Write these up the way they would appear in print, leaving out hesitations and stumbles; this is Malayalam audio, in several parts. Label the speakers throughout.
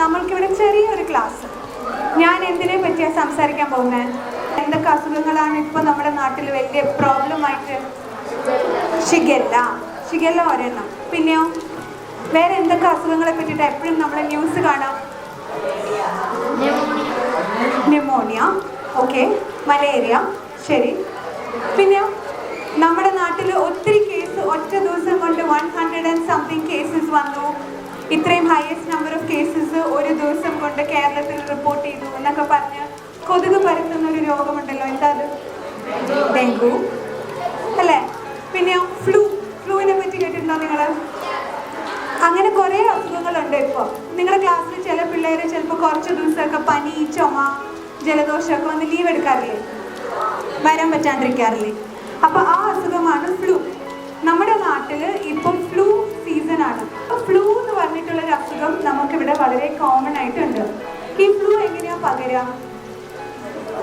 Speaker 1: നമ്മൾക്കിവിടെ ചെറിയൊരു ക്ലാസ്. ഞാൻ എന്തിനെ പറ്റിയാണ് സംസാരിക്കാൻ പോകുന്നത്? എന്തൊക്കെ അസുഖങ്ങളാണ് ഇപ്പോൾ നമ്മുടെ നാട്ടിൽ വലിയ പ്രോബ്ലമായിട്ട്? ഷിഗല്ല ഒരെണ്ണം. പിന്നെയോ വേറെ എന്തൊക്കെ അസുഖങ്ങളെ പറ്റിയിട്ട് എപ്പോഴും നമ്മൾ ന്യൂസ് കാണാം? ന്യൂമോണിയ, ഓക്കെ, മലേറിയ, ശരി. പിന്നെയോ നമ്മുടെ നാട്ടിൽ ഒത്തിരി കേസ് ഒറ്റ ദിവസം കൊണ്ട് 100 and something കേസസ് വന്നു. ഇത്രയും ഹയസ്റ്റ് നമ്പർ ഓഫ് കേസസ് ഒരു ദിവസം കൊണ്ട് കേരളത്തിൽ റിപ്പോർട്ട് ചെയ്തു എന്നൊക്കെ പറഞ്ഞ് കൊതുക് പരത്തുന്ന ഒരു രോഗമുണ്ടല്ലോ, എന്താ അത്? ഡെങ്കു അല്ലേ? പിന്നെയോ ഫ്ലൂവിനെ പറ്റി കേട്ടിട്ടുണ്ടോ നിങ്ങൾ? അങ്ങനെ കുറേ അസുഖങ്ങളുണ്ട്. ഇപ്പോൾ നിങ്ങളുടെ ക്ലാസ്സിൽ ചില പിള്ളേർ ചിലപ്പോൾ കുറച്ച് ദിവസമൊക്കെ പനി, ചുമ, ജലദോഷമൊക്കെ വന്ന് ലീവ് എടുക്കാറില്ലേ, വരാൻ പറ്റാണ്ടിരിക്കാറില്ലേ? അപ്പോൾ ആ അസുഖമാണ് ഫ്ലൂ. നമ്മുടെ നാട്ടിൽ ഇപ്പം ഫ്ലൂ സീസണാണ്. ഫ്ലൂ എന്ന് പറഞ്ഞിട്ടുള്ളൊരു അസുഖം നമുക്കിവിടെ വളരെ കോമൺ ആയിട്ടുണ്ട്. ഈ ഫ്ലൂ എങ്ങനെയാണ് പകരുക?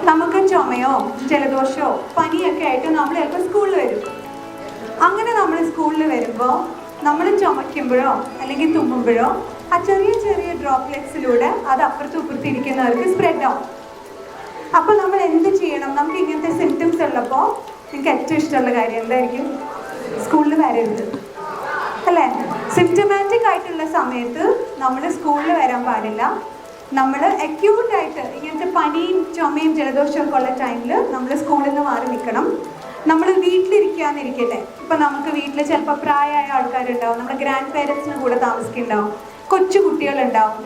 Speaker 1: നമുക്ക് ചുമയോ ജലദോഷമോ പനിയൊക്കെ ആയിട്ട് നമ്മൾ ചിലപ്പോൾ സ്കൂളിൽ വരും. അങ്ങനെ നമ്മൾ സ്കൂളിൽ വരുമ്പോൾ നമ്മൾ ചുമയ്ക്കുമ്പോഴോ അല്ലെങ്കിൽ തുമ്മുമ്പോഴോ ആ ചെറിയ ചെറിയ ഡ്രോപ്ലെറ്റ്സിലൂടെ അത് അപ്പുറത്തും ഇപ്പുറത്തും ഇരിക്കുന്നവർക്ക് സ്പ്രെഡ് ആവും. അപ്പോൾ നമ്മൾ എന്ത് ചെയ്യണം? നമുക്ക് ഇങ്ങനത്തെ സിംറ്റംസ് ഉള്ളപ്പോൾ നിങ്ങൾക്ക് ഏറ്റവും ഇഷ്ടമുള്ള കാര്യം എന്തായിരിക്കും? സ്കൂളിൽ വരരുത് അല്ലേ? സിംറ്റമാറ്റിക് ആയിട്ടുള്ള സമയത്ത് നമ്മൾ സ്കൂളിൽ വരാൻ പാടില്ല. നമ്മൾ അക്യൂട്ടായിട്ട് ഇങ്ങനത്തെ പനിയും ചുമയും ജലദോഷവും ഒക്കെ ഉള്ള ടൈമിൽ നമ്മൾ സ്കൂളിൽ നിന്ന് മാറി നിൽക്കണം. നമ്മൾ വീട്ടിലിരിക്കാന്നിരിക്കട്ടെ, ഇപ്പം നമുക്ക് വീട്ടിൽ ചിലപ്പോൾ പ്രായമായ ആൾക്കാരുണ്ടാവും, നമ്മുടെ ഗ്രാൻഡ് പേരൻസിന് കൂടെ താമസിക്കുന്നുണ്ടാവും, കൊച്ചു കുട്ടികളുണ്ടാവും.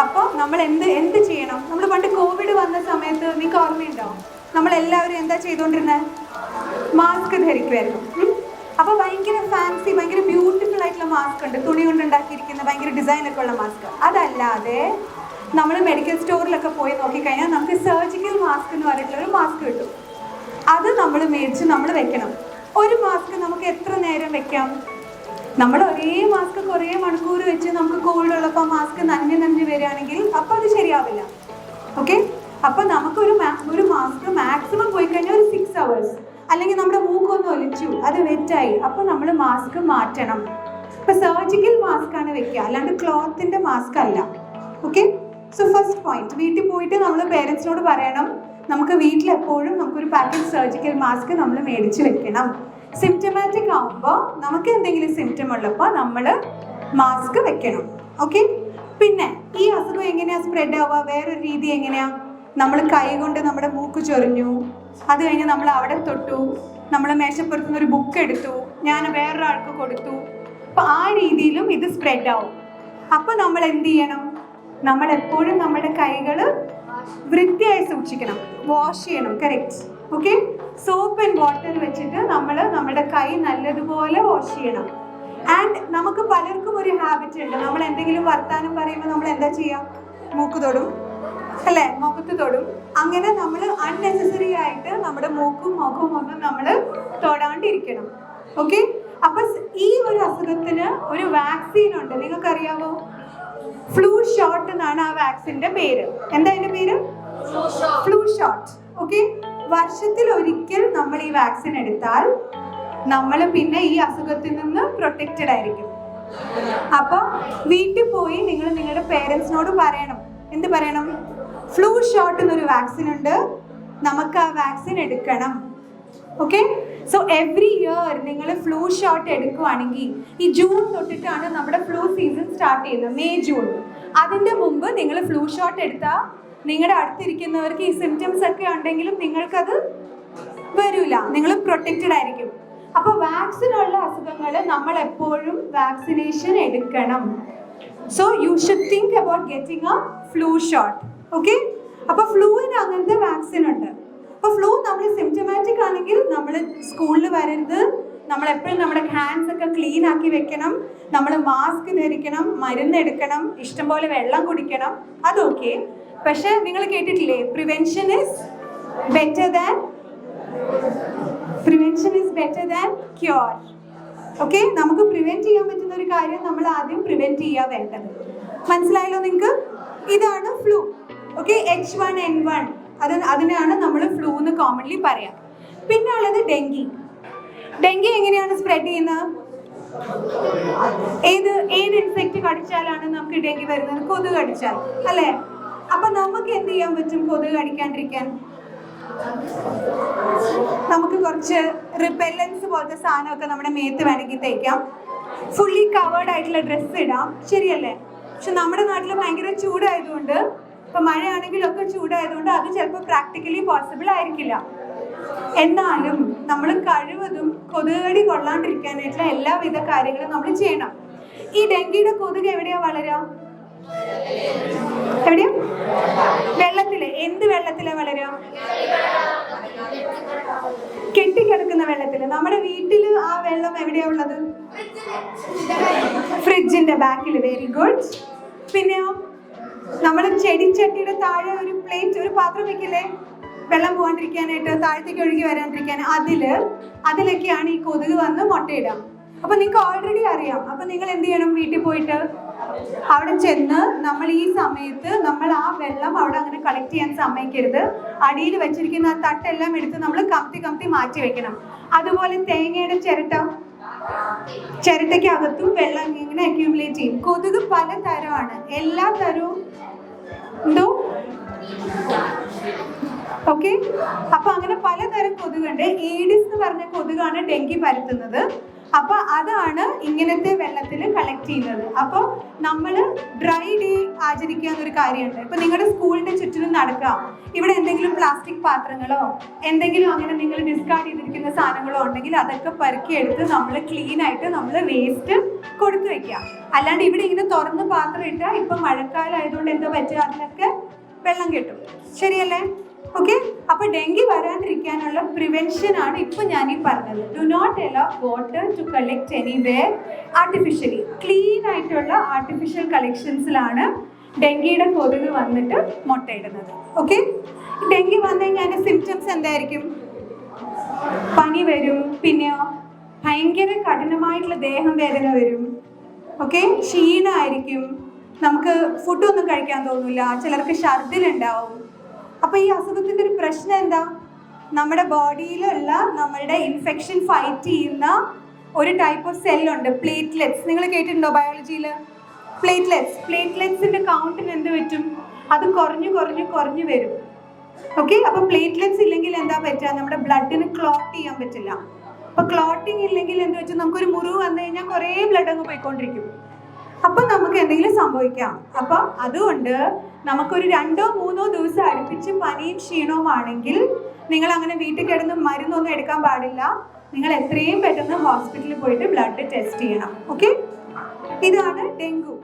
Speaker 1: അപ്പോൾ നമ്മൾ എന്ത് ചെയ്യണം? നമ്മൾ പണ്ട് കോവിഡ് വന്ന സമയത്ത് നിങ്ങൾക്ക് ഓർമ്മയുണ്ടാവും, നമ്മളെല്ലാവരും എന്താ ചെയ്തുകൊണ്ടിരുന്നത്? മാസ്ക് ധരിക്കുമായിരുന്നു. അപ്പോൾ ഭയങ്കര ഫാൻസി, ഭയങ്കര ബ്യൂട്ടിഫുൾ ആയിട്ടുള്ള മാസ്ക് ഉണ്ട്, തുണി കൊണ്ടുണ്ടാക്കിയിരിക്കുന്ന ഭയങ്കര ഡിസൈനൊക്കെ ഉള്ള മാസ്ക്. അതല്ലാതെ നമ്മൾ മെഡിക്കൽ സ്റ്റോറിലൊക്കെ പോയി നോക്കിക്കഴിഞ്ഞാൽ നമുക്ക് സർജിക്കൽ മാസ്ക് എന്ന് പറഞ്ഞിട്ടുള്ളൊരു മാസ്ക് കിട്ടും. അത് നമ്മൾ മേടിച്ച് നമ്മൾ വെക്കണം. ഒരു മാസ്ക് നമുക്ക് എത്ര നേരം വെക്കാം? നമ്മൾ ഒരേ മാസ്ക് കുറേ മണിക്കൂർ വെച്ച് നമുക്ക് കോവിഡ് ഉള്ളപ്പോൾ മാസ്ക് നനഞ്ഞ് വരികയാണെങ്കിൽ അപ്പോൾ അത് ശരിയാവില്ല. ഓക്കെ, അപ്പോൾ നമുക്കൊരു മാസ്ക് മാക്സിമം പോയി കഴിഞ്ഞാൽ ഒരു 6 hours, അല്ലെങ്കിൽ നമ്മുടെ മൂക്കൊന്ന് ഒലിച്ചു അത് വെറ്റായി, അപ്പോൾ നമ്മൾ മാസ്ക് മാറ്റണം. ഇപ്പോൾ സർജിക്കൽ മാസ്ക് ആണ് വെക്കുക, അല്ലാണ്ട് ക്ലോത്തിൻ്റെ മാസ്ക് അല്ല. ഓക്കെ, സോ ഫസ്റ്റ് പോയിന്റ്, വീട്ടിൽ പോയിട്ട് നമ്മൾ പേരൻസിനോട് പറയണം, നമുക്ക് വീട്ടിലെപ്പോഴും നമുക്കൊരു പാക്കറ്റ് സർജിക്കൽ മാസ്ക് നമ്മൾ മേടിച്ച് വെക്കണം. സിംറ്റമാറ്റിക് ആകുമ്പോൾ നമുക്ക് എന്തെങ്കിലും സിംറ്റം ഉള്ളപ്പോൾ നമ്മൾ മാസ്ക് വെക്കണം. ഓക്കെ, പിന്നെ ഈ അസുഖം എങ്ങനെയാണ് സ്പ്രെഡ് ആവുക? വേറൊരു രീതി എങ്ങനെയാണ്? നമ്മൾ കൈ കൊണ്ട് നമ്മുടെ മൂക്ക് ചൊറിഞ്ഞു, അത് കഴിഞ്ഞ് നമ്മൾ അവിടെ തൊട്ടു, നമ്മൾ മേശപ്പുറത്തുനിന്ന് ഒരു ബുക്ക് എടുത്തു, ഞാൻ വേറൊരാൾക്ക് കൊടുത്തു, അപ്പോൾ ആ രീതിയിലും ഇത് സ്പ്രെഡ് ആവും. അപ്പോൾ നമ്മൾ എന്ത് ചെയ്യണം? നമ്മൾ എപ്പോഴും നമ്മുടെ കൈകൾ വൃത്തിയായി സൂക്ഷിക്കണം, വാഷ് ചെയ്യണം. Correct. Okay, soap and water വെച്ചിട്ട് നമ്മൾ നമ്മുടെ കൈ നല്ലതുപോലെ വാഷ് ചെയ്യണം. ആൻഡ് നമുക്ക് പലർക്കും ഒരു ഹാബിറ്റ് ഉണ്ട്, നമ്മൾ എന്തെങ്കിലും വർത്താനം പറയുമ്പോൾ നമ്മൾ എന്താ ചെയ്യുക? മൂക്ക് തൊടും അല്ലേ, മുഖത്ത് തൊടും. അങ്ങനെ നമ്മൾ അൺനെസസറി ആയിട്ട് നമ്മുടെ മൂക്കും മുഖവും ഒന്നും നമ്മൾ തൊടാണ്ടിരിക്കണം. ഓക്കെ, അപ്പൊ ഈ ഒരു അസുഖത്തിന് ഒരു വാക്സിൻ ഉണ്ട്, നിങ്ങൾക്കറിയാമോ? ഫ്ലൂ ഷോട്ട് എന്നാണ് ആ വാക്സിന്റെ പേര്. എന്താ അതിന്റെ പേര്? Flu shot. ഓക്കെ, വർഷത്തിൽ ഒരിക്കൽ നമ്മൾ ഈ വാക്സിൻ എടുത്താൽ നമ്മൾ പിന്നെ ഈ അസുഖത്തിൽ നിന്ന് പ്രൊട്ടക്റ്റഡ് ആയിരിക്കും. അപ്പൊ വീട്ടിൽ പോയി നിങ്ങൾ നിങ്ങളുടെ പേരൻസിനോട് പറയണം. എന്ത് പറയണം? ഫ്ലൂ ഷോട്ട് എന്നൊരു വാക്സിൻ ഉണ്ട്, നമുക്ക് ആ വാക്സിൻ എടുക്കണം. ഓക്കെ, സോ എവറി ഇയർ നിങ്ങൾ ഫ്ലൂ ഷോട്ട് എടുക്കുവാണെങ്കിൽ, ഈ ജൂൺ തൊട്ടിട്ടാണ് നമ്മുടെ ഫ്ലൂ സീസൺ സ്റ്റാർട്ട് ചെയ്യുന്നത്, മെയ് ജൂൺ. അതിൻ്റെ മുമ്പ് നിങ്ങൾ ഫ്ലൂ ഷോട്ട് എടുത്താൽ നിങ്ങളുടെ അടുത്തിരിക്കുന്നവർക്ക് ഈ സിംറ്റംസ് ഒക്കെ ഉണ്ടെങ്കിലും നിങ്ങൾക്കത് വരില്ല, നിങ്ങൾ പ്രൊട്ടക്റ്റഡ് ആയിരിക്കും. അപ്പോൾ വാക്സിൻ ഉള്ള അസുഖങ്ങൾ നമ്മൾ എപ്പോഴും വാക്സിനേഷൻ എടുക്കണം. So you should think about getting a flu shot. Okay, അപ്പോൾ ഫ്ലൂവിന് അങ്ങനത്തെ വാക്സിൻ ഉണ്ട്. അപ്പോൾ ഫ്ലൂ നമ്മൾ സിംറ്റമാറ്റിക് ആണെങ്കിൽ നമ്മൾ സ്കൂളിൽ വരരുത്, നമ്മൾ എപ്പോഴും നമ്മുടെ ഹാൻഡ്സ് ഒക്കെ ക്ലീൻ ആക്കി വെക്കണം, നമ്മൾ മാസ്ക് ധരിക്കണം, മരുന്ന് എടുക്കണം, ഇഷ്ടംപോലെ വെള്ളം കുടിക്കണം, അതൊക്കെ. പക്ഷെ നിങ്ങൾ കേട്ടിട്ടില്ലേ, prevention is better than cure. Okay, നമുക്ക് പ്രിവെന്റ് ചെയ്യാൻ പറ്റുന്ന ഒരു കാര്യം നമ്മൾ ആദ്യം പ്രിവെന്റ് ചെയ്യാൻ വേണ്ടത്. മനസ്സിലായല്ലോ നിങ്ങൾക്ക്? ഇതാണ് ഫ്ലൂ. ഓക്കെ, H1N1 അതിനാണ് നമ്മൾ ഫ്ലൂ എന്ന് കോമൺലി പറയാം. പിന്നെ ഉള്ളത് ഡെങ്കി. ഡെങ്കി എങ്ങനെയാണ് സ്പ്രെഡ് ചെയ്യുന്നത്? ഏത് ഇൻസെക്ട് കടിച്ചാലാണ് നമുക്ക് ഡെങ്കി വരുന്നത്? കൊതുക് കടിച്ചാൽ അല്ലേ? അപ്പൊ നമുക്ക് എന്ത് ചെയ്യാൻ പറ്റും കൊതുക് കടിക്കാണ്ടിരിക്കാൻ? നമുക്ക് കുറച്ച് റിപ്പല്ലൻസ് പോലത്തെ സാധനമൊക്കെ നമ്മുടെ മേത്ത് വേണമെങ്കിൽ തേക്കാം. ഫുള്ളി കവേർഡ് ആയിട്ടുള്ള ഡ്രസ്സ് ഇടാം, ശരിയല്ലേ? പക്ഷെ നമ്മുടെ നാട്ടിൽ ഭയങ്കര ചൂടായതുകൊണ്ട്, ഇപ്പൊ മഴയാണെങ്കിലൊക്കെ ചൂടായതുകൊണ്ട് അത് ചിലപ്പോൾ പ്രാക്ടിക്കലി പോസിബിൾ ആയിരിക്കില്ല. എന്നാലും നമ്മൾ കഴിവതും കൊതുകടി കൊള്ളാണ്ടിരിക്കാനായിട്ടുള്ള എല്ലാവിധ കാര്യങ്ങളും നമ്മൾ ചെയ്യണം. ഈ ഡെങ്കിയുടെ കൊതുക് എവിടെയാ വളരാ? എവിടെയാ? വെള്ളത്തില്. എന്ത് വെള്ളത്തിലാ വളരാ? കെട്ടിക്കിടക്കുന്ന വെള്ളത്തില്. നമ്മുടെ വീട്ടില് ആ വെള്ളം എവിടെയാ ഉള്ളത്? ഫ്രിഡ്ജിന്റെ ബാക്കിൽ. Very good. പിന്നെയോ നമ്മൾ ചെടിച്ചട്ടിയുടെ താഴെ ഒരു പ്ലേറ്റ്, ഒരു പാത്രം വെക്കില്ലേ വെള്ളം പോകാണ്ടിരിക്കാനായിട്ട്, താഴത്തേക്ക് ഒഴുകി വരാണ്ടിരിക്കാൻ? അതിലൊക്കെയാണ് ഈ കൊതുക് വന്ന് മുട്ടയിടാം. അപ്പൊ നിങ്ങൾക്ക് ഓൾറെഡി അറിയാം. അപ്പൊ നിങ്ങൾ എന്ത് ചെയ്യണം? വീട്ടിൽ പോയിട്ട് അവിടെ ചെന്ന് നമ്മൾ ഈ സമയത്ത് നമ്മൾ ആ വെള്ളം അവിടെ അങ്ങനെ കളക്ട് ചെയ്യാൻ സമ്മതിക്കരുത്. അടിയിൽ വെച്ചിരിക്കുന്ന ആ തട്ടെല്ലാം എടുത്ത് നമ്മൾ കമത്തി മാറ്റി വെക്കണം. അതുപോലെ തേങ്ങയുടെ ചിരട്ടയ്ക്കകത്തും വെള്ളം ഇങ്ങനെ അക്യൂമുലേറ്റ് ചെയ്യും. കൊതുക് പല തരമാണ്. എല്ലാ തരവും എന്തോ ഓക്കെ. അപ്പൊ അങ്ങനെ പലതരം കൊതുകുണ്ട്. ഏഡിസ് എന്ന് പറഞ്ഞ കൊതുകാണ് ഡെങ്കി പരത്തുന്നത്. അപ്പൊ അതാണ് ഇങ്ങനത്തെ വെള്ളത്തിൽ കളക്ട് ചെയ്യുന്നത്. അപ്പൊ നമ്മൾ ഡ്രൈ ഡേ ആചരിക്കുക എന്നൊരു കാര്യമുണ്ട്. ഇപ്പൊ നിങ്ങളുടെ സ്കൂളിന്റെ ചുറ്റിനും നടക്കാം. ഇവിടെ എന്തെങ്കിലും പ്ലാസ്റ്റിക് പാത്രങ്ങളോ എന്തെങ്കിലും അങ്ങനെ നിങ്ങൾ ഡിസ്കാർഡ് ചെയ്തിരിക്കുന്ന സാധനങ്ങളോ ഉണ്ടെങ്കിൽ അതൊക്കെ പെറുക്കിയെടുത്ത് നമ്മൾ ക്ലീൻ ആയിട്ട് നമ്മൾ വേസ്റ്റ് കൊടുത്തു വെക്കാം. അല്ലാണ്ട് ഇവിടെ ഇങ്ങനെ തുറന്ന് പാത്രം ഇട്ടാൽ ഇപ്പൊ മഴക്കാലം ആയതുകൊണ്ട് എന്താ പറ്റുക? അതിലൊക്കെ വെള്ളം കിട്ടും, ശരിയല്ലേ? ഓക്കെ. അപ്പൊ ഡെങ്കി വരാണ്ടിരിക്കാനുള്ള പ്രിവെൻഷൻ ആണ് ഇപ്പൊ ഞാൻ ഈ പറഞ്ഞത്. Do not allow water to collect anywhere artificially. Clean ആയിട്ടുള്ള ആർട്ടിഫിഷ്യൽ കളക്ഷൻസിലാണ് ഡെങ്കിയുടെ കൊതുക് വന്നിട്ട് മുട്ടയിടുന്നത്. ഓക്കെ. ഡെങ്കി വന്നു കഴിഞ്ഞാൽ അതിന്റെ സിംറ്റംസ് എന്തായിരിക്കും? പനി വരും, പിന്നെയോ ഭയങ്കര കഠിനമായിട്ടുള്ള ദേഹം വേദന വരും. ഓക്കെ. ക്ഷീണമായിരിക്കും, നമുക്ക് ഫുഡൊന്നും കഴിക്കാൻ തോന്നില്ല, ചിലർക്ക് ഛർദിലുണ്ടാവും. അപ്പൊ ഈ അസുഖത്തിന്റെ ഒരു പ്രശ്നം എന്താ? നമ്മുടെ ബോഡിയിലുള്ള നമ്മളുടെ ഇൻഫെക്ഷൻ ഫൈറ്റ് ചെയ്യുന്ന ഒരു ടൈപ്പ് ഓഫ് സെല്ലുണ്ട്, പ്ലേറ്റ്ലെറ്റ്സ്. നിങ്ങൾ കേട്ടിട്ടുണ്ടോ ബയോളജിയിൽ? പ്ലേറ്റ്ലെറ്റ്സിന്റെ കൗണ്ടിന് എന്ത് പറ്റും? അത് കുറഞ്ഞു വരും. ഓക്കെ. അപ്പൊ പ്ലേറ്റ്ലെറ്റ്സ് ഇല്ലെങ്കിൽ എന്താ പറ്റുക? നമ്മുടെ ബ്ലഡിന് ക്ലോട്ട് ചെയ്യാൻ പറ്റില്ല. അപ്പൊ ക്ലോട്ടിങ് ഇല്ലെങ്കിൽ എന്ത് വെച്ചാൽ നമുക്കൊരു മുറിവ് വന്നു കഴിഞ്ഞാൽ കുറേ ബ്ലഡ് അങ്ങ് പോയിക്കൊണ്ടിരിക്കും. അപ്പൊ നമുക്ക് എന്തെങ്കിലും സംഭവിക്കാം. അപ്പൊ അതുകൊണ്ട് നമുക്കൊരു 2-3 ദിവസം അടുപ്പിച്ച് പനിയും ക്ഷീണവും ആണെങ്കിൽ നിങ്ങൾ അങ്ങനെ വീട്ടിൽ കിടന്ന് മരുന്നൊന്നും എടുക്കാൻ പാടില്ല. നിങ്ങൾ എത്രയും പെട്ടെന്ന് ഹോസ്പിറ്റലിൽ പോയിട്ട് ബ്ലഡ് ടെസ്റ്റ് ചെയ്യണം. ഓക്കെ. ഇതാണ് ഡെങ്കു.